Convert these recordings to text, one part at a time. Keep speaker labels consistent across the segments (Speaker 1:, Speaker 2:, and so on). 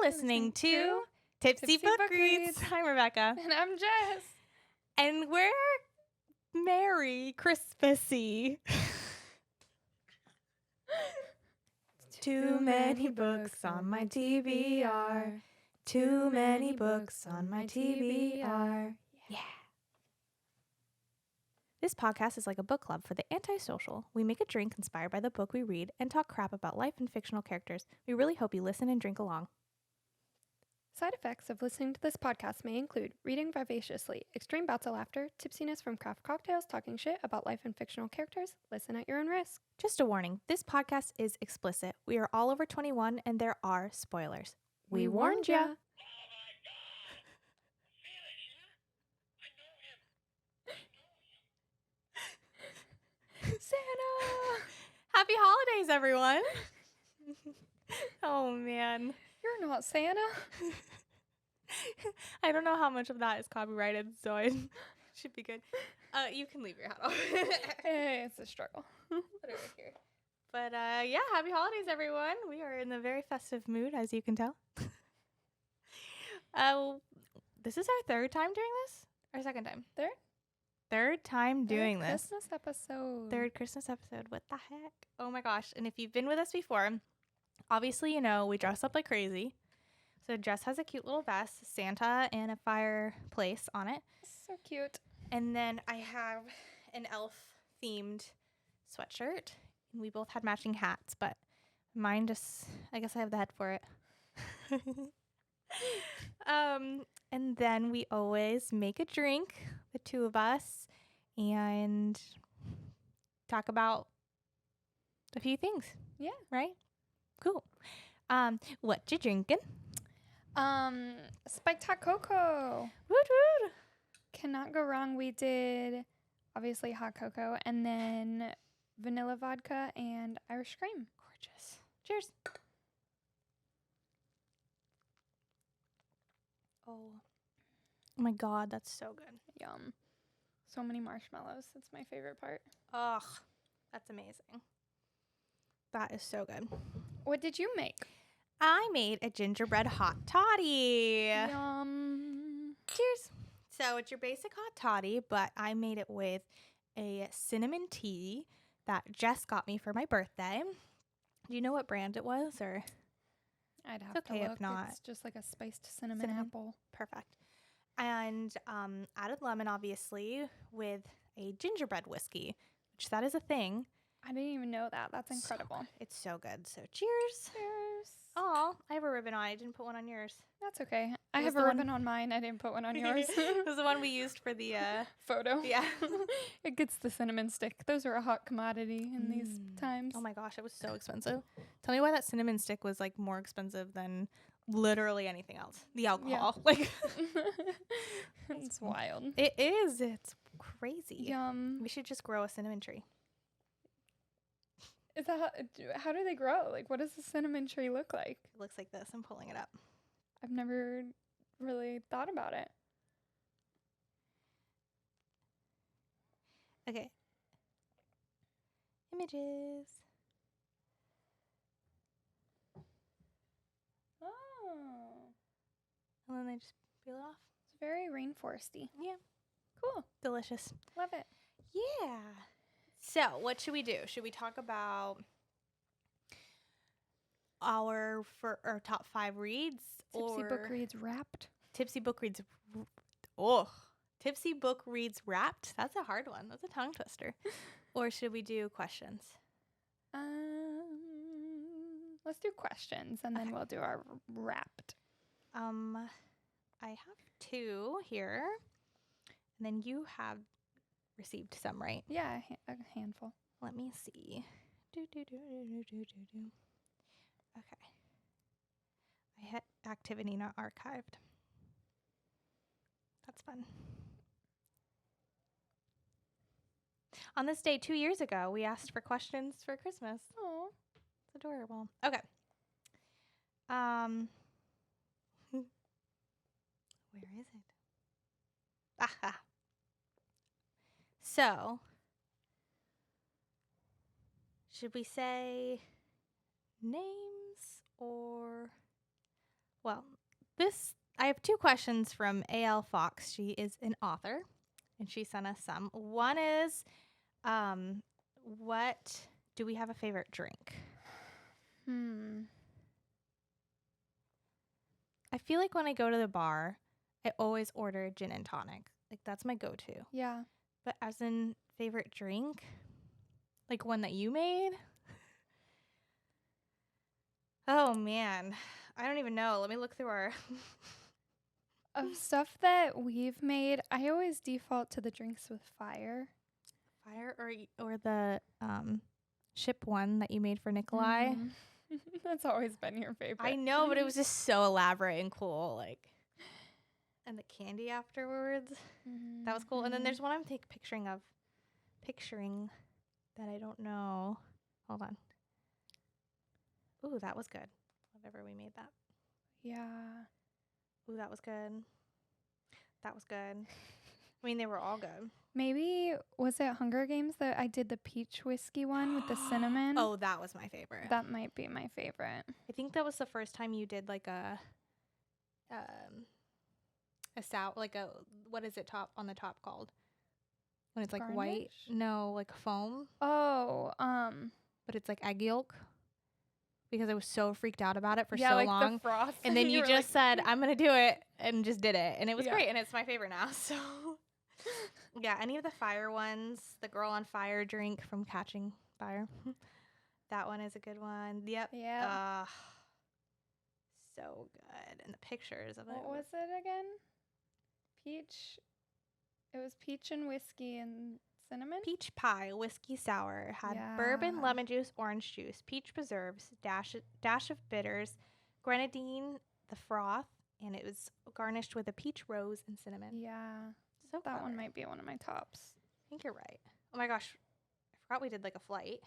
Speaker 1: listening to Tipsy Book Reads. I'm Rebecca.
Speaker 2: And I'm Jess.
Speaker 1: And we're Merry Christmassy. Too many books on my TBR. Too many books on my TBR. Yeah. This podcast is like a book club for the antisocial. We make a drink inspired by the book we read and talk crap about life and fictional characters. We really hope you listen and drink along.
Speaker 2: Side effects of listening to this podcast may include reading vivaciously, extreme bouts of laughter, tipsiness from craft cocktails, talking shit about life and fictional characters. Listen at your own risk.
Speaker 1: Just a warning, this podcast is explicit. We are all over 21 and there are spoilers. We warned ya.
Speaker 2: Santa!
Speaker 1: Happy holidays, everyone. Oh, man.
Speaker 2: You're not Santa.
Speaker 1: I don't know how much of that is copyrighted, so it should be good. You can leave your hat off.
Speaker 2: Hey, it's a struggle.
Speaker 1: Put it right here. But yeah, happy holidays, everyone. We are in a very festive mood, as you can tell. This is our third time doing this? Or second time? Third time doing this.
Speaker 2: Christmas episode.
Speaker 1: Third Christmas episode. What the heck? Oh my gosh. And if you've been with us before, obviously, you know, we dress up like crazy. So Jess has a cute little vest, Santa, and a fireplace on it.
Speaker 2: So cute.
Speaker 1: And then I have an elf-themed sweatshirt. And we both had matching hats, but mine just, I guess I have the head for it. And then we always make a drink, the two of us, and talk about a few things.
Speaker 2: Yeah.
Speaker 1: Right? Cool. What you drinking?
Speaker 2: Spiked hot cocoa.
Speaker 1: Woot woot.
Speaker 2: Cannot go wrong. We did obviously hot cocoa and then vanilla vodka and Irish cream.
Speaker 1: Gorgeous. Cheers. Oh my God, that's so good.
Speaker 2: Yum. So many marshmallows. That's my favorite part.
Speaker 1: Ugh, that's amazing. That is so good.
Speaker 2: What did you make?
Speaker 1: I made a gingerbread hot toddy.
Speaker 2: Yum.
Speaker 1: Cheers. So it's your basic hot toddy, but I made it with a cinnamon tea that Jess got me for my birthday. Do you know what brand it was, or?
Speaker 2: I'd have
Speaker 1: It's okay
Speaker 2: to
Speaker 1: if
Speaker 2: look.
Speaker 1: not.
Speaker 2: It's just like a spiced cinnamon apple.
Speaker 1: Perfect. And added lemon, obviously, with a gingerbread whiskey, which that is a thing.
Speaker 2: I didn't even know that. That's incredible.
Speaker 1: It's so good. So cheers.
Speaker 2: Cheers.
Speaker 1: Oh, I have a ribbon on. I didn't put one on yours.
Speaker 2: That's okay. I
Speaker 1: Was
Speaker 2: have
Speaker 1: the
Speaker 2: a
Speaker 1: one-
Speaker 2: ribbon on mine. I didn't put one on yours.
Speaker 1: It was the one we used for the
Speaker 2: Photo.
Speaker 1: yeah.
Speaker 2: It gets the cinnamon stick. Those are a hot commodity in these times.
Speaker 1: Oh my gosh, it was so expensive. Tell me why that cinnamon stick was like more expensive than literally anything else. The alcohol. Like
Speaker 2: It's wild.
Speaker 1: it is. It's crazy.
Speaker 2: Yum.
Speaker 1: We should just grow a cinnamon tree.
Speaker 2: Is that how do they grow? Like, what does a cinnamon tree look like?
Speaker 1: It looks like this. I'm pulling it up.
Speaker 2: I've never really thought about it.
Speaker 1: Okay. Images.
Speaker 2: Oh,
Speaker 1: And then they just peel it off.
Speaker 2: it's very rainforesty.
Speaker 1: Yeah.
Speaker 2: Cool.
Speaker 1: Delicious.
Speaker 2: Love it.
Speaker 1: Yeah. So, what should we do? Should we talk about our top 5 reads?
Speaker 2: Tipsy
Speaker 1: or
Speaker 2: book reads wrapped.
Speaker 1: Tipsy book reads. Oh, Tipsy book reads wrapped. That's a hard one. That's a tongue twister. Or should we do questions?
Speaker 2: Let's do questions and then we'll do our wrapped.
Speaker 1: I have 2 here, and then you have received some, right?
Speaker 2: Yeah, a handful.
Speaker 1: Let me see. Okay. I hit activity not archived. That's fun. On this day 2 years ago, we asked for questions for Christmas.
Speaker 2: Oh,
Speaker 1: It's adorable. Okay. Where is it? Aha. So, should we say names or Well, I have two questions from A.L. Fox. She is an author, and she sent us some. One is, what do we have a favorite drink? I feel like when I go to the bar, I always order gin and tonic. Like, that's my go-to.
Speaker 2: Yeah.
Speaker 1: But as in favorite drink, like one that you made? Oh, man. I don't even know. Let me look through our...
Speaker 2: Of stuff that we've made, I always default to the drinks with fire.
Speaker 1: Fire or the ship one that you made for Nikolai.
Speaker 2: That's always been your favorite.
Speaker 1: I know, but it was just so elaborate and cool. Like, and the candy afterwards. That was cool. And then there's one I'm picturing that I don't know. Hold on. Ooh, that was good. Whatever we made that.
Speaker 2: Yeah.
Speaker 1: Ooh, that was good. That was good. I mean, they were all good.
Speaker 2: Maybe, was it Hunger Games that I did the peach whiskey one with the cinnamon?
Speaker 1: Oh, that was my favorite.
Speaker 2: That might be my favorite.
Speaker 1: I think that was the first time you did like a what is it on the top called? When it's like white?
Speaker 2: Garnish?
Speaker 1: No, like foam.
Speaker 2: Oh,
Speaker 1: But it's like egg yolk. Because I was so freaked out about it for
Speaker 2: yeah,
Speaker 1: so
Speaker 2: like
Speaker 1: long.
Speaker 2: the frost.
Speaker 1: And then you
Speaker 2: were
Speaker 1: just said, I'm going to do it, and just did it. And it was
Speaker 2: Yeah.
Speaker 1: great, and it's my favorite now. So, yeah, any of the fire ones, the Girl on Fire drink from Catching Fire. That one is a good one. Yep.
Speaker 2: Yeah.
Speaker 1: So good. And the pictures of it.
Speaker 2: What was it again? Peach. It was peach and whiskey and cinnamon?
Speaker 1: Peach pie, whiskey sour, had
Speaker 2: Yeah.
Speaker 1: bourbon, lemon juice, orange juice, peach preserves, dash of bitters, grenadine, the froth, and it was garnished with a peach rose and cinnamon.
Speaker 2: Yeah.
Speaker 1: So
Speaker 2: That
Speaker 1: clever.
Speaker 2: one might be one of my tops.
Speaker 1: I think you're right. Oh my gosh, I forgot we did like a flight.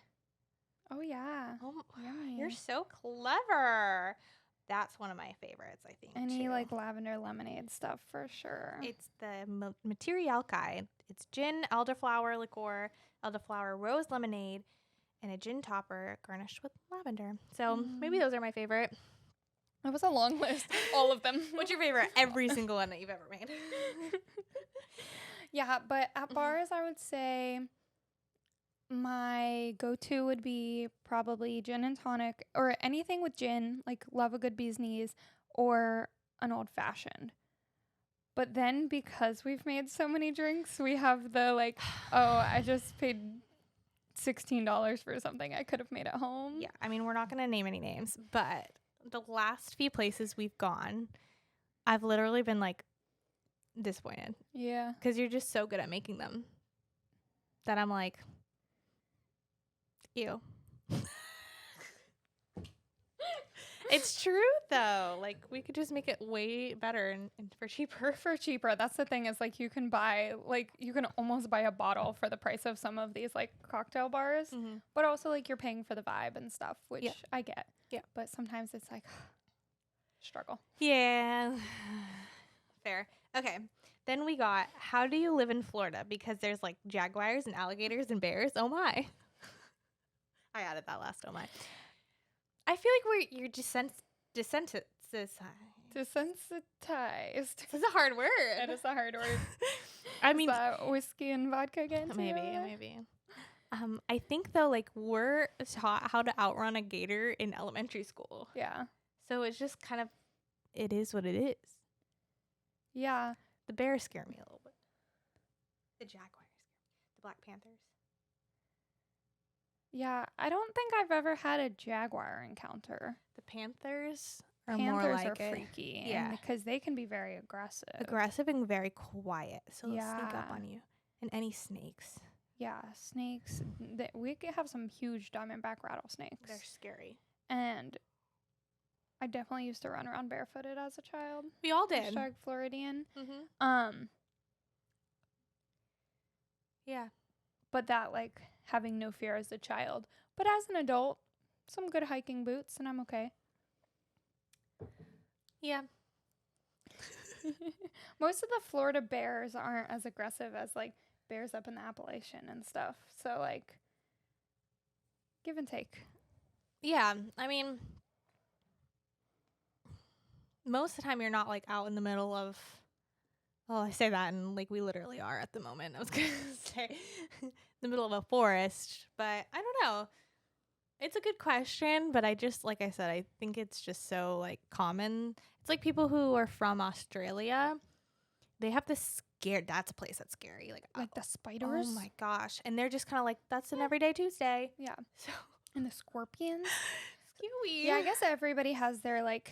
Speaker 2: Oh, yeah.
Speaker 1: Oh,
Speaker 2: Yummy.
Speaker 1: you're so clever. That's one of my favorites, I think.
Speaker 2: Any
Speaker 1: too.
Speaker 2: like lavender lemonade stuff for sure.
Speaker 1: It's the Material guide. It's gin, elderflower liqueur, elderflower rose lemonade, and a gin topper garnished with lavender. So maybe those are my favorite.
Speaker 2: That was a long list. All of them.
Speaker 1: What's your favorite? Every single one that you've ever made.
Speaker 2: Yeah, but at bars, I would say my go-to would be probably gin and tonic or anything with gin, like love a good bee's knees or an old fashioned. But then because we've made so many drinks, we have the like, oh, I just paid $16 for something I could have made at home.
Speaker 1: Yeah, I mean, we're not going to name any names, but the last few places we've gone, I've literally been like disappointed.
Speaker 2: Yeah.
Speaker 1: Because you're just so good at making them that I'm like, ew. It's true though. Like we could just make it way better and for cheaper.
Speaker 2: For cheaper. That's the thing is like you can almost buy a bottle for the price of some of these like cocktail bars, but also like you're paying for the vibe and stuff, which I get.
Speaker 1: Yeah.
Speaker 2: But sometimes it's like struggle.
Speaker 1: Yeah. Fair. Okay. Then we got, how do you live in Florida? Because there's like jaguars and alligators and bears. Oh my. I added that last oh my. I feel like you're desensitized.
Speaker 2: Desensitized.
Speaker 1: It's a hard word.
Speaker 2: It is a hard word.
Speaker 1: I mean,
Speaker 2: is that whiskey and vodka again?
Speaker 1: Maybe. I think though, like we're taught how to outrun a gator in elementary school.
Speaker 2: Yeah.
Speaker 1: So it's just kind of, it is what it is.
Speaker 2: Yeah.
Speaker 1: The bears scare me a little bit. The jaguars scare me. The Black Panthers.
Speaker 2: Yeah, I don't think I've ever had a jaguar encounter.
Speaker 1: The panthers are
Speaker 2: Panthers
Speaker 1: more like
Speaker 2: are freaky.
Speaker 1: Yeah.
Speaker 2: Because they can be very aggressive.
Speaker 1: Aggressive and very quiet. So they'll sneak up
Speaker 2: Yeah.
Speaker 1: on you. And any snakes.
Speaker 2: Yeah, snakes. We could have some huge diamondback rattlesnakes.
Speaker 1: They're scary.
Speaker 2: And I definitely used to run around barefooted as a child.
Speaker 1: We all did.
Speaker 2: Hashtag Floridian.
Speaker 1: Mm-hmm. Yeah.
Speaker 2: But that, like, having no fear as a child. But as an adult, some good hiking boots, and I'm okay.
Speaker 1: Yeah.
Speaker 2: Most of the Florida bears aren't as aggressive as, like, bears up in the Appalachian and stuff. So, like, give and take.
Speaker 1: Yeah. I mean, most of the time you're not like out in the middle of. Well, I say that, and like we literally are at the moment. I was gonna say the middle of a forest, but I don't know. It's a good question, but I just like I said, I think it's just so like common. It's like people who are from Australia. They have this scared. That's a place that's scary.
Speaker 2: Like the
Speaker 1: oh
Speaker 2: spiders.
Speaker 1: my gosh, and they're just kind of like that's an everyday Tuesday.
Speaker 2: Yeah.
Speaker 1: So
Speaker 2: And the scorpions.
Speaker 1: scary.
Speaker 2: Yeah, I guess everybody has their like.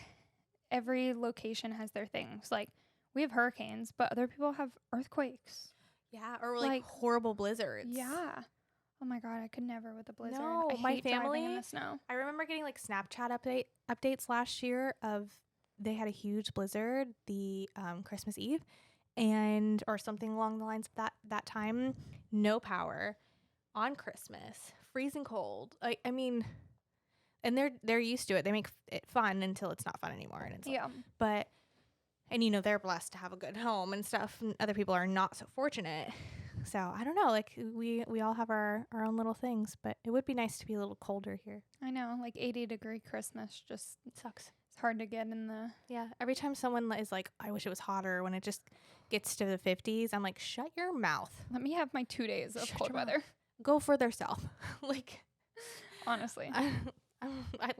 Speaker 2: Every location has their things. Like we have hurricanes, but other people have earthquakes.
Speaker 1: Yeah, or like
Speaker 2: Like,
Speaker 1: horrible blizzards.
Speaker 2: Yeah. Oh my god, I could never with a blizzard.
Speaker 1: No,
Speaker 2: I
Speaker 1: my
Speaker 2: hate driving in
Speaker 1: family-
Speaker 2: the snow.
Speaker 1: I remember getting like Snapchat updates last year of they had a huge blizzard the Christmas Eve and or something along the lines of that time. No power on Christmas, freezing cold. I mean, and they're used to it. They make it fun until it's not fun anymore. And it's like,
Speaker 2: Yeah.
Speaker 1: but and they're blessed to have a good home and stuff. And other people are not so fortunate. So I don't know. Like we all have our own little things, but it would be nice to be a little colder here.
Speaker 2: I know, like 80-degree Christmas just
Speaker 1: It sucks.
Speaker 2: it's hard to get in the
Speaker 1: Yeah. Every time someone is like, I wish it was hotter, when it just gets to the 50s, I'm like, shut your mouth.
Speaker 2: let me have my 2 days of
Speaker 1: Shut
Speaker 2: cold
Speaker 1: your mouth.
Speaker 2: weather.
Speaker 1: Go further south. Like,
Speaker 2: Honestly.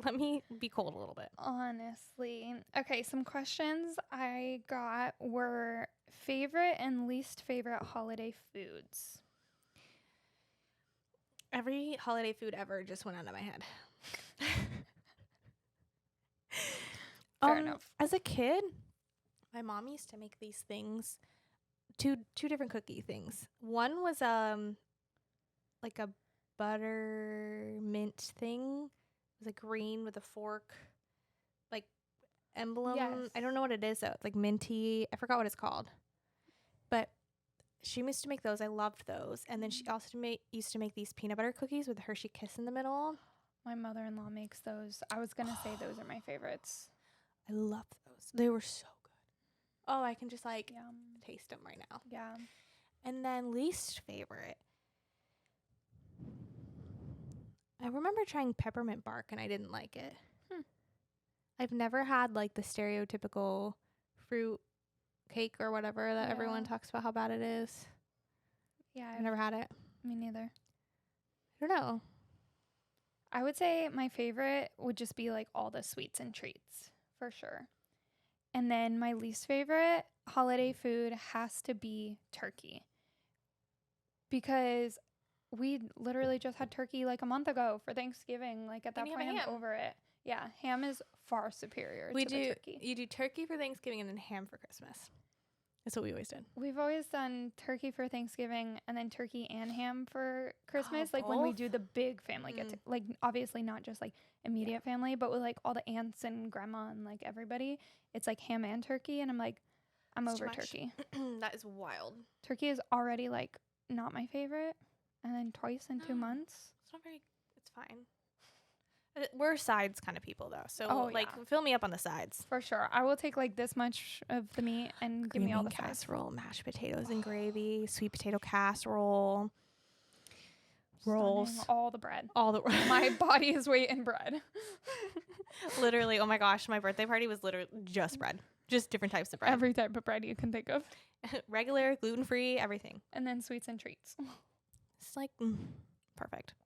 Speaker 1: let me be cold a little bit.
Speaker 2: Honestly. Okay, some questions I got were favorite and least favorite holiday foods.
Speaker 1: Every holiday food ever just went out of my head.
Speaker 2: Fair enough.
Speaker 1: As a kid, my mom used to make these things, two different cookie things. One was like a butter mint thing. It was like green with a fork, like emblem.
Speaker 2: Yes.
Speaker 1: I don't know what it is though. It's like minty. I forgot what it's called. But she used to make those. I loved those. And then she also used to make these peanut butter cookies with Hershey Kiss in the middle.
Speaker 2: My mother-in-law makes those. I was going to say those are my favorites.
Speaker 1: I loved those. They were so good. Oh, I can just like
Speaker 2: Yum.
Speaker 1: taste them right now.
Speaker 2: Yeah.
Speaker 1: And then least favorite. I remember trying peppermint bark and I didn't like it. I've never had like the stereotypical fruit cake or whatever that everyone
Speaker 2: Yeah.
Speaker 1: talks about how bad it is.
Speaker 2: Yeah,
Speaker 1: I've never had it.
Speaker 2: me neither.
Speaker 1: I don't know.
Speaker 2: I would say my favorite would just be like all the sweets and treats for sure. And then my least favorite holiday food has to be turkey. Because we literally just had turkey like a month ago for Thanksgiving. Like at that
Speaker 1: And you
Speaker 2: point,
Speaker 1: have
Speaker 2: I'm
Speaker 1: ham.
Speaker 2: over it. Yeah, ham is far superior
Speaker 1: We
Speaker 2: to
Speaker 1: do
Speaker 2: the turkey.
Speaker 1: You do turkey for Thanksgiving and then ham for Christmas. That's what we always did.
Speaker 2: We've always done turkey for Thanksgiving and then turkey and ham for Christmas. Like when we
Speaker 1: both?
Speaker 2: do the big family get to, like obviously not just like immediate family, but with like all the aunts and grandma and like everybody, it's like ham and turkey. And I'm like, I'm
Speaker 1: It's too
Speaker 2: over
Speaker 1: much.
Speaker 2: turkey.
Speaker 1: That is wild.
Speaker 2: Turkey is already like not my favorite. And then twice in 2
Speaker 1: No.
Speaker 2: months.
Speaker 1: It's not very. It's fine. We're sides kind of people though, so
Speaker 2: Oh,
Speaker 1: like
Speaker 2: yeah.
Speaker 1: fill me up on the sides.
Speaker 2: For sure. I will take like this much of the meat and give me all
Speaker 1: Green
Speaker 2: the
Speaker 1: bean
Speaker 2: sides.
Speaker 1: casserole, mashed potatoes and gravy, sweet potato casserole, rolls,
Speaker 2: Stunning. All the bread.
Speaker 1: all the
Speaker 2: My body is weight in bread.
Speaker 1: literally. Oh my gosh, my birthday party was literally just bread, just different types of bread,
Speaker 2: Every type of bread you can think of.
Speaker 1: regular, gluten free, everything.
Speaker 2: And then sweets and treats.
Speaker 1: It's like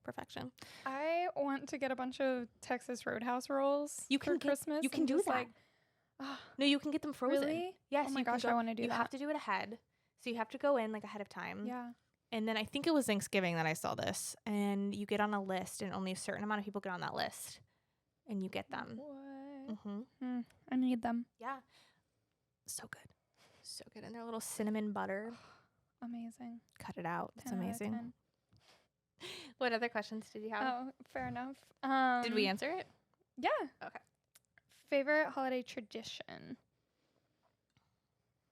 Speaker 1: perfection.
Speaker 2: I want to get a bunch of Texas Roadhouse rolls
Speaker 1: You can
Speaker 2: for
Speaker 1: get-
Speaker 2: Christmas.
Speaker 1: you can
Speaker 2: and
Speaker 1: do
Speaker 2: just,
Speaker 1: that.
Speaker 2: Like, ah,
Speaker 1: No, you can get them frozen.
Speaker 2: really?
Speaker 1: Yes.
Speaker 2: Oh my
Speaker 1: you can
Speaker 2: gosh,
Speaker 1: go-
Speaker 2: I want to do
Speaker 1: You
Speaker 2: that.
Speaker 1: have to do it ahead, so you have to go in like ahead of time.
Speaker 2: Yeah.
Speaker 1: And then I think it was Thanksgiving that I saw this, and you get on a list, and only a certain amount of people get on that list, and you get them.
Speaker 2: What?
Speaker 1: Mm-hmm.
Speaker 2: I need them.
Speaker 1: Yeah, so good, so good. And their little cinnamon butter.
Speaker 2: Amazing.
Speaker 1: Cut it out. It's
Speaker 2: 10 out of
Speaker 1: amazing.
Speaker 2: 10.
Speaker 1: What other questions did you have?
Speaker 2: Oh, fair enough.
Speaker 1: Did we answer it?
Speaker 2: Yeah.
Speaker 1: Okay.
Speaker 2: Favorite holiday tradition?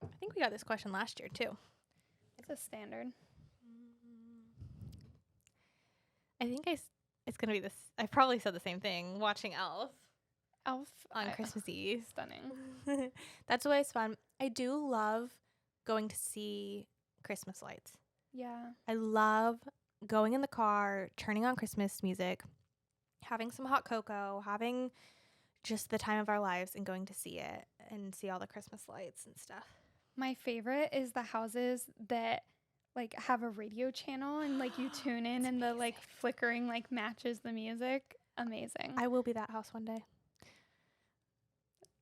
Speaker 1: I think we got this question last year too.
Speaker 2: It's a standard.
Speaker 1: I think it's gonna be this. I probably said the same thing. Watching Elf
Speaker 2: Elf
Speaker 1: on Christmas Eve.
Speaker 2: Stunning.
Speaker 1: That's always fun. I do love going to see Christmas lights.
Speaker 2: Yeah.
Speaker 1: I love going in the car, turning on Christmas music, having some hot cocoa, having just the time of our lives and going to see it and see all the Christmas lights and stuff.
Speaker 2: My favorite is the houses that like have a radio channel and like you tune in
Speaker 1: It's
Speaker 2: and the like
Speaker 1: amazing.
Speaker 2: flickering like matches the music. Amazing.
Speaker 1: I will be that house one day.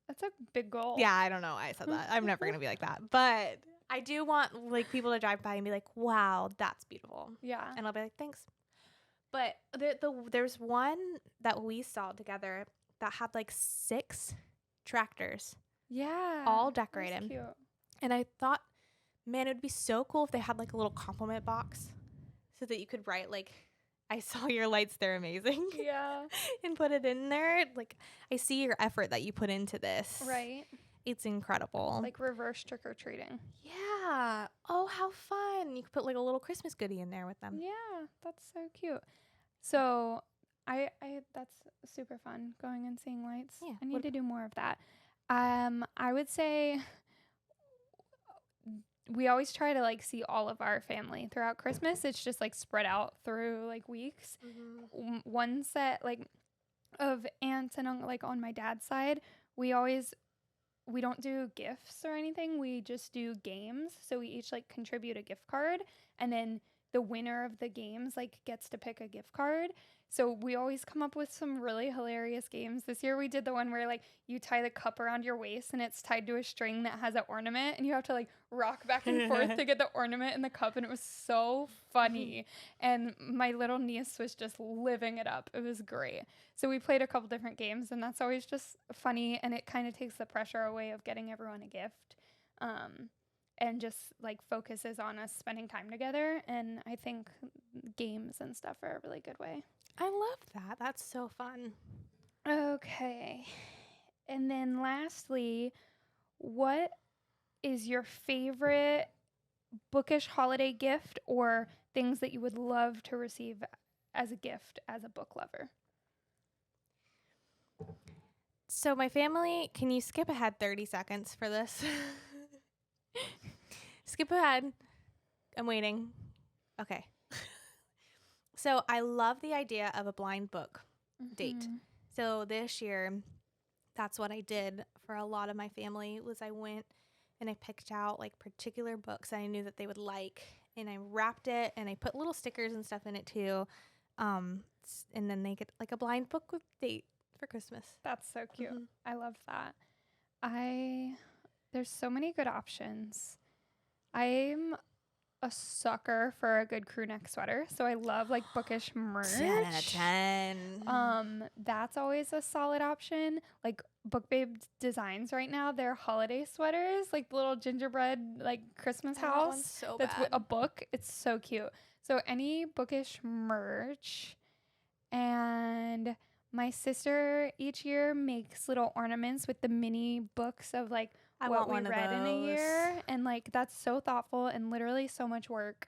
Speaker 2: That's a big goal.
Speaker 1: Yeah, I don't know why I said that. I'm never going to be like that. But I do want like people to drive by and be like, wow, that's beautiful.
Speaker 2: Yeah.
Speaker 1: And I'll be like, thanks. But there's one that we saw together that had like 6 tractors
Speaker 2: Yeah.
Speaker 1: all
Speaker 2: That's
Speaker 1: decorated.
Speaker 2: cute.
Speaker 1: And I thought, man, it would be so cool if they had like a little compliment box so that you could write like, I saw your lights, they're amazing.
Speaker 2: Yeah.
Speaker 1: And put it in there. Like, I see your effort that you put into this.
Speaker 2: Right.
Speaker 1: It's incredible.
Speaker 2: Like reverse trick or treating.
Speaker 1: Yeah. Oh, how fun. You could put like a little Christmas goodie in there with them.
Speaker 2: Yeah, that's so cute. So I that's super fun going and seeing lights.
Speaker 1: Yeah.
Speaker 2: I need to do more of that. I would say we always try to like see all of our family throughout Christmas. It's just like spread out through like weeks. One set like of aunts and like on my dad's side, we don't do gifts or anything. We just do games. So we each like contribute a gift card, and then the winner of the games like gets to pick a gift card. So we always come up with some really hilarious games. This year we did the one where like you tie the cup around your waist and it's tied to a string that has an ornament, and you have to like rock back and forth to get the ornament in the cup, and it was so funny. And my little niece was just living it up. It was great. So we played a couple different games, and that's always just funny, and it kind of takes the pressure away of getting everyone a gift. And just like focuses on us spending time together. And I think games and stuff are a really good way.
Speaker 1: I love that. That's so fun.
Speaker 2: Okay. And then lastly, what is your favorite bookish holiday gift or things that you would love to receive as a gift as a book lover?
Speaker 1: So my family, can you skip ahead 30 seconds for this? Skip ahead. I'm waiting. Okay. So I love the idea of a blind book date.
Speaker 2: Mhm.
Speaker 1: So this year, that's what I did for a lot of my family was I went and I picked out like particular books that I knew that they would like, and I wrapped it and I put little stickers and stuff in it too. And then they get like a blind book with date for Christmas.
Speaker 2: That's so cute.
Speaker 1: Mhm.
Speaker 2: I love that. There's so many good options. I'm a sucker for a good crew neck sweater, so I love like bookish merch.
Speaker 1: 10 out of 10.
Speaker 2: That's always a solid option. Like Book Babe Designs right now, their holiday sweaters, like the little gingerbread like Christmas
Speaker 1: That
Speaker 2: house.
Speaker 1: one's so
Speaker 2: That's
Speaker 1: bad.
Speaker 2: a book. It's so cute. So any bookish merch. And my sister each year makes little ornaments with the mini books of like
Speaker 1: I
Speaker 2: what
Speaker 1: want one
Speaker 2: we
Speaker 1: of
Speaker 2: read in a
Speaker 1: those.
Speaker 2: year, and like that's so thoughtful and literally so much work.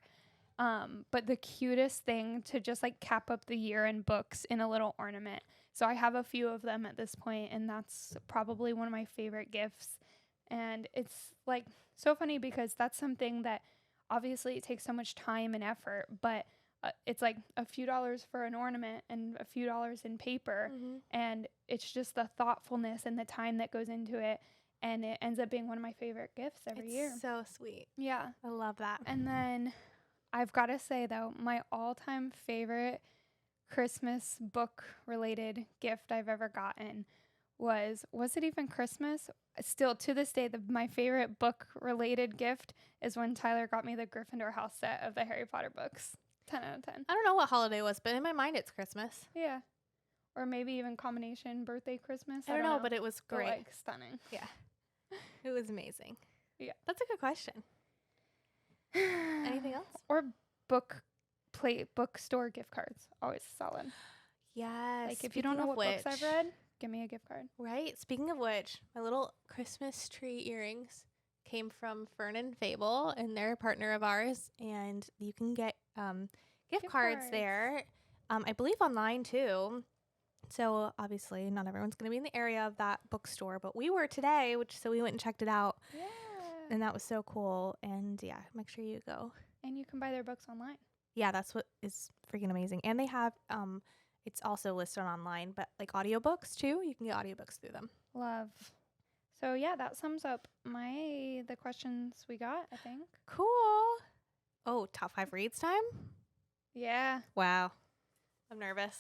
Speaker 2: But the cutest thing to just like cap up the year in books in a little ornament. So I have a few of them at this point, and that's probably one of my favorite gifts. And it's like so funny because that's something that obviously it takes so much time and effort, but it's like a few dollars for an ornament and a few dollars in paper.
Speaker 1: Mhm.
Speaker 2: And it's just the thoughtfulness and the time that goes into it. And it ends up being one of my favorite gifts every year.
Speaker 1: It's so sweet.
Speaker 2: Yeah.
Speaker 1: I love that.
Speaker 2: And then I've got to say, though, my all-time favorite Christmas book-related gift I've ever gotten was it even Christmas? Still, to this day, my favorite book-related gift is when Tyler got me the Gryffindor house set of the Harry Potter books. 10 out of 10.
Speaker 1: I don't know what holiday it was, but in my mind, it's Christmas.
Speaker 2: Yeah. Or maybe even combination birthday, Christmas.
Speaker 1: I don't know, but it was
Speaker 2: But,
Speaker 1: great.
Speaker 2: like, stunning.
Speaker 1: Yeah. It was amazing.
Speaker 2: Yeah.
Speaker 1: That's a good question. Anything else?
Speaker 2: Or bookstore gift cards. Always solid.
Speaker 1: Yes.
Speaker 2: Like if you don't know what books I've read, give me a gift card.
Speaker 1: Right. Speaking of which, my little Christmas tree earrings came from Fern and Fable, and they're a partner of ours. And you can get gift cards there. I believe online too. So obviously not everyone's going to be in the area of that bookstore, but we were today, so we went and checked it out.
Speaker 2: Yeah.
Speaker 1: And that was so cool. And yeah, make sure you go.
Speaker 2: And you can buy their books online.
Speaker 1: Yeah, that's what is freaking amazing. And they have It's also listed online, but like audiobooks too. You can get audiobooks through them.
Speaker 2: Love. So yeah, that sums up the questions we got, I think.
Speaker 1: Cool. Oh, top 5 reads time?
Speaker 2: Yeah.
Speaker 1: Wow. I'm nervous.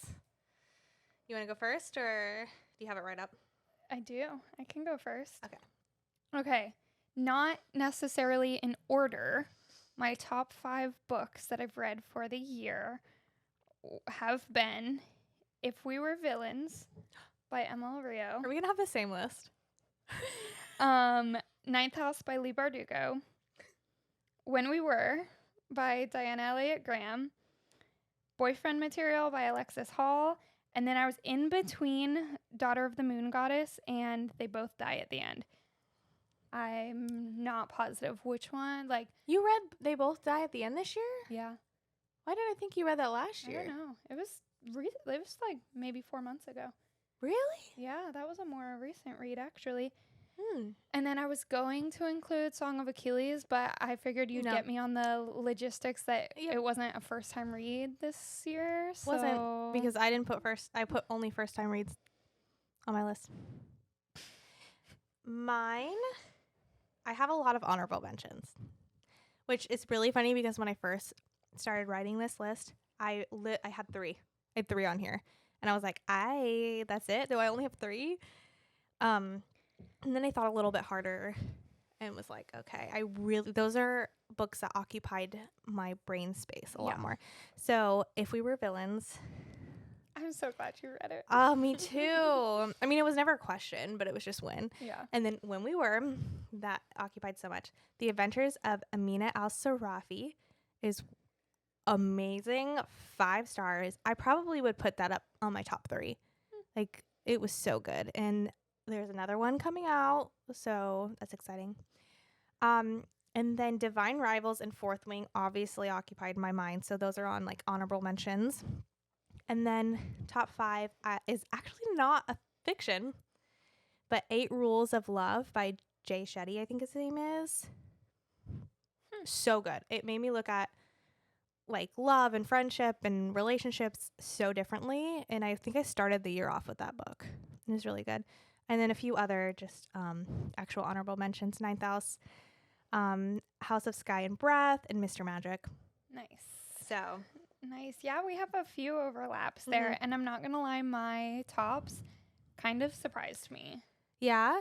Speaker 1: You want to go first or do you have it right up?
Speaker 2: I do. I can go first.
Speaker 1: Okay.
Speaker 2: Okay. Not necessarily in order. My top 5 books that I've read for the year have been If We Were Villains by Emma Rio.
Speaker 1: Are we going to have the same list?
Speaker 2: Ninth House by Lee Bardugo. When We Were by Diana Elliott Graham. Boyfriend Material by Alexis Hall. And then I was in between Daughter of the Moon Goddess and They Both Die at the End. I'm not positive which one. Like,
Speaker 1: You read They Both Die at the End this year?
Speaker 2: yeah.
Speaker 1: Why did I think you read that last
Speaker 2: I
Speaker 1: year?
Speaker 2: don't know. It was like maybe 4 months ago.
Speaker 1: Really?
Speaker 2: Yeah, that was a more recent read actually.
Speaker 1: Hmm.
Speaker 2: And then I was going to include Song of Achilles, but I figured you'd
Speaker 1: No.
Speaker 2: get me on the logistics that
Speaker 1: Yep.
Speaker 2: it wasn't a first time read this year. So
Speaker 1: Wasn't because I didn't put first. I put only first time reads on my list. Mine, I have a lot of honorable mentions, which is really funny because when I first started writing this list, I had 3. I had 3 on here, and I was like, that's it? Do I only have 3? And then I thought a little bit harder and was like, okay, those are books that occupied my brain space a lot more. So If We Were Villains.
Speaker 2: I'm so glad you read it.
Speaker 1: Oh, me too. I mean, it was never a question, but it was just when.
Speaker 2: Yeah.
Speaker 1: And then When We Were, that occupied so much. The Adventures of Amina al-Sarafi is amazing. 5 stars. I probably would put that up on my top 3. Like, it was so good. And there's another one coming out, so that's exciting. And then Divine Rivals and Fourth Wing obviously occupied my mind, so those are on like honorable mentions. And then top 5 is actually not a fiction, but 8 Rules of Love by Jay Shetty, I think his name is. So good. It made me look at like love and friendship and relationships so differently, and I think I started the year off with that book. It was really good. And then a few other just actual honorable mentions. Ninth House, House of Sky and Breath, and Mr. Magic.
Speaker 2: Nice.
Speaker 1: So
Speaker 2: Nice. Yeah, we have a few overlaps there. And I'm not going to lie, my tops kind of surprised me.
Speaker 1: yeah,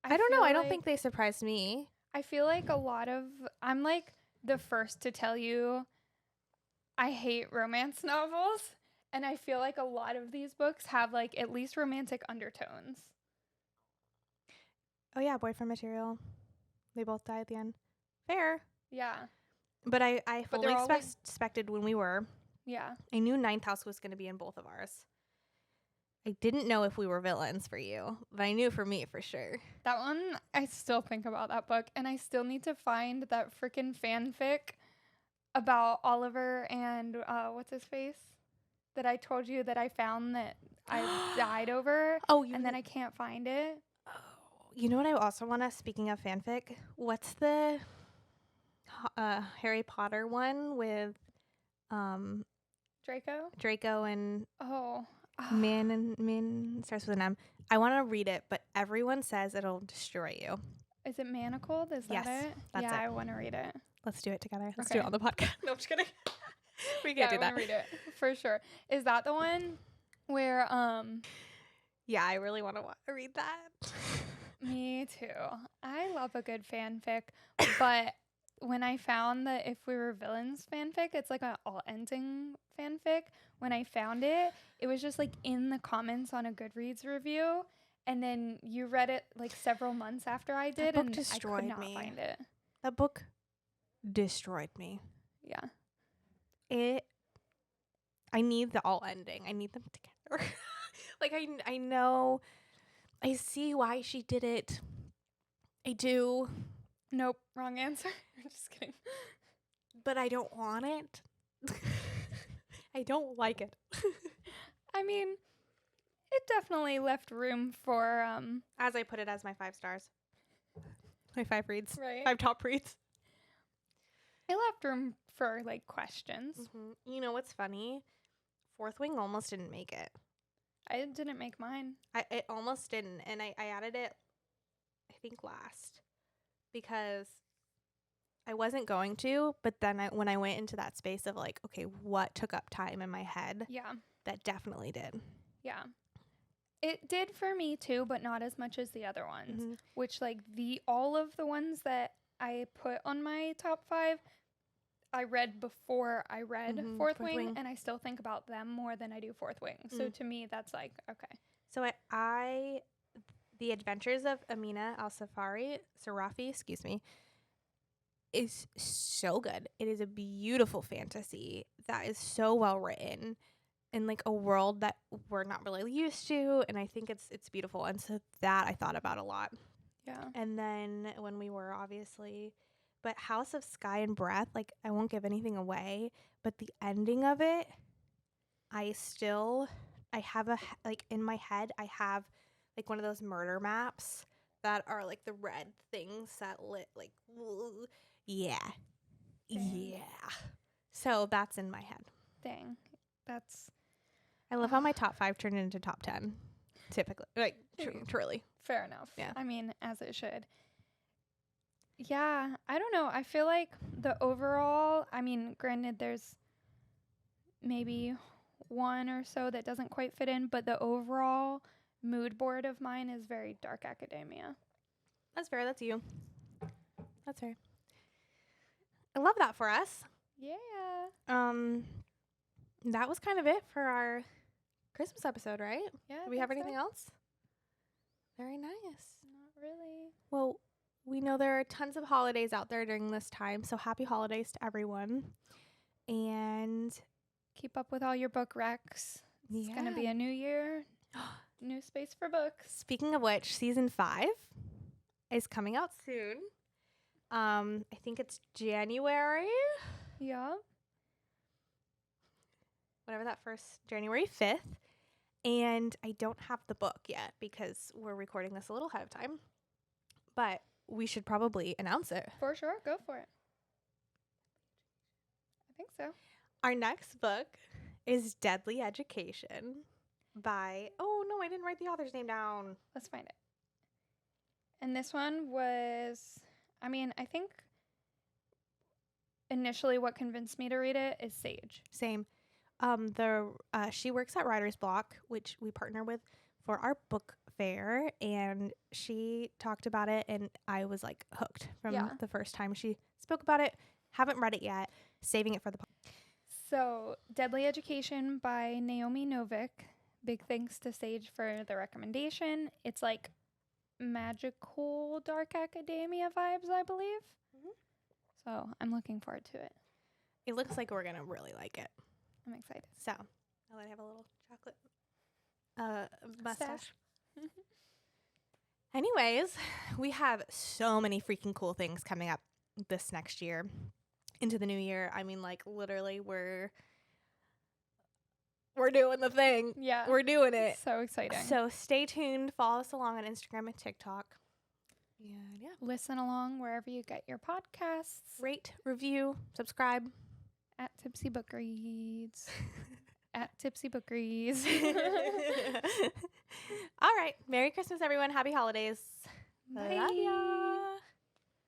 Speaker 1: I don't know. I don't
Speaker 2: like-
Speaker 1: think they surprised me.
Speaker 2: I feel like I'm like the first to tell you I hate romance novels. And I feel like a lot of these books have like at least romantic undertones.
Speaker 1: Oh yeah, Boyfriend Material. They both die at the end. Fair.
Speaker 2: Yeah.
Speaker 1: But I
Speaker 2: But
Speaker 1: fully
Speaker 2: they're all, like-
Speaker 1: expected When We Were.
Speaker 2: Yeah.
Speaker 1: I knew Ninth House was going to be in both of ours. I didn't know If We Were Villains for you, but I knew for me for sure.
Speaker 2: That one, I still think about that book. And I still need to find that freaking fanfic about Oliver and what's his face? That I told you that I found that I died over.
Speaker 1: Oh,
Speaker 2: And then I can't find it.
Speaker 1: You know what I also want to, speaking of fanfic, what's the Harry Potter one with Draco and
Speaker 2: Oh.
Speaker 1: Min starts with an M. I want to read it, but everyone says it'll destroy you.
Speaker 2: Is it Manacled? Is
Speaker 1: Yes,
Speaker 2: that it?
Speaker 1: that's
Speaker 2: yeah,
Speaker 1: it.
Speaker 2: I want to read it.
Speaker 1: Let's do it together. Let's
Speaker 2: Okay.
Speaker 1: do it on the podcast. No, I'm just kidding. We
Speaker 2: Yeah,
Speaker 1: can't do
Speaker 2: I
Speaker 1: that.
Speaker 2: want to read it for sure. Is that the one where
Speaker 1: Yeah, I really want to read that.
Speaker 2: Me too. I love a good fanfic, but when I found that If We Were Villains fanfic, it's like an all-ending fanfic. When I found it, it was just like in the comments on a Goodreads review, and then you read it like several months after I did,
Speaker 1: book
Speaker 2: and
Speaker 1: destroyed
Speaker 2: I could not
Speaker 1: me.
Speaker 2: find it.
Speaker 1: That book destroyed me.
Speaker 2: Yeah.
Speaker 1: I need the all ending. I need them together. Like I know, I see why she did it. I do,
Speaker 2: Nope. Wrong answer. I'm just kidding.
Speaker 1: but I don't want it. I don't like it.
Speaker 2: I mean, it definitely left room for
Speaker 1: As I put it as my 5 stars. My 5 reads.
Speaker 2: right.
Speaker 1: 5 top reads.
Speaker 2: It left room for like questions.
Speaker 1: You know what's funny? Fourth Wing almost didn't make it.
Speaker 2: I didn't make mine.
Speaker 1: It almost didn't, and I added it, I think, last because I wasn't going to, but then when I went into that space of like, okay, what took up time in my head,
Speaker 2: Yeah.
Speaker 1: that definitely did.
Speaker 2: Yeah. It did for me too, but not as much as the other ones, which like all of the ones that I put on my top 5, I read before I read Fourth Wing, and I still think about them more than I do Fourth Wing. So to me, that's like, okay.
Speaker 1: So The Adventures of Amina Sarafi, excuse me, is so good. It is a beautiful fantasy that is so well written in like a world that we're not really used to, and I think it's beautiful. And so that I thought about a lot.
Speaker 2: Yeah.
Speaker 1: And then when we were but House of Sky and Breath, like I won't give anything away, but the ending of it, I have in my head, I have like one of those murder maps that are like the red things that lit like, yeah.
Speaker 2: Dang.
Speaker 1: Yeah. So that's in my head.
Speaker 2: Dang.
Speaker 1: I love how my top 5 turned into top 10. Typically. Like, truly.
Speaker 2: Fair enough.
Speaker 1: Yeah.
Speaker 2: I mean, as it should. Yeah. I don't know. I feel like the overall, I mean, granted, there's maybe one or so that doesn't quite fit in, but the overall mood board of mine is very dark academia.
Speaker 1: That's fair. That's you. That's fair. I love that for us.
Speaker 2: Yeah.
Speaker 1: That was kind of it for our Christmas episode, right?
Speaker 2: Yeah.
Speaker 1: Do we have anything else? Very nice.
Speaker 2: Not really.
Speaker 1: Well, we know there are tons of holidays out there during this time, so happy holidays to everyone. And
Speaker 2: keep up with all your book recs. It's going to be a new year. New space for books.
Speaker 1: Speaking of which, season 5 is coming out soon. I think it's January.
Speaker 2: Yeah.
Speaker 1: Whatever that first, January 5th. And I don't have the book yet because we're recording this a little ahead of time. But we should probably announce it.
Speaker 2: For sure. Go for it. I think so.
Speaker 1: Our next book is Deadly Education by, oh no, I didn't write the author's name down.
Speaker 2: Let's find it. And this one was, I mean, I think initially what convinced me to read it is Sage.
Speaker 1: Same. She works at Writer's Block, which we partner with for our book fair, and she talked about it, and I was like hooked from the first time she spoke about it. Haven't read it yet. Saving it for the podcast.
Speaker 2: So, Deadly Education by Naomi Novik. Big thanks to Sage for the recommendation. It's like magical dark academia vibes, I believe. So, I'm looking forward to it.
Speaker 1: It looks like we're going to really like it.
Speaker 2: I'm excited.
Speaker 1: So, I'll let I have a little chocolate mustache. Anyways, we have so many freaking cool things coming up this next year into the new year. I mean, like, literally, we're doing the thing.
Speaker 2: Yeah.
Speaker 1: We're doing it.
Speaker 2: So exciting.
Speaker 1: So stay tuned. Follow us along on Instagram and TikTok. And yeah.
Speaker 2: Listen along wherever you get your podcasts.
Speaker 1: Rate, review, subscribe.
Speaker 2: At Tipsy Book Reads. At Tipsy Book Reads.
Speaker 1: All right. Merry Christmas, everyone. Happy holidays.
Speaker 2: Bye.
Speaker 1: Love ya.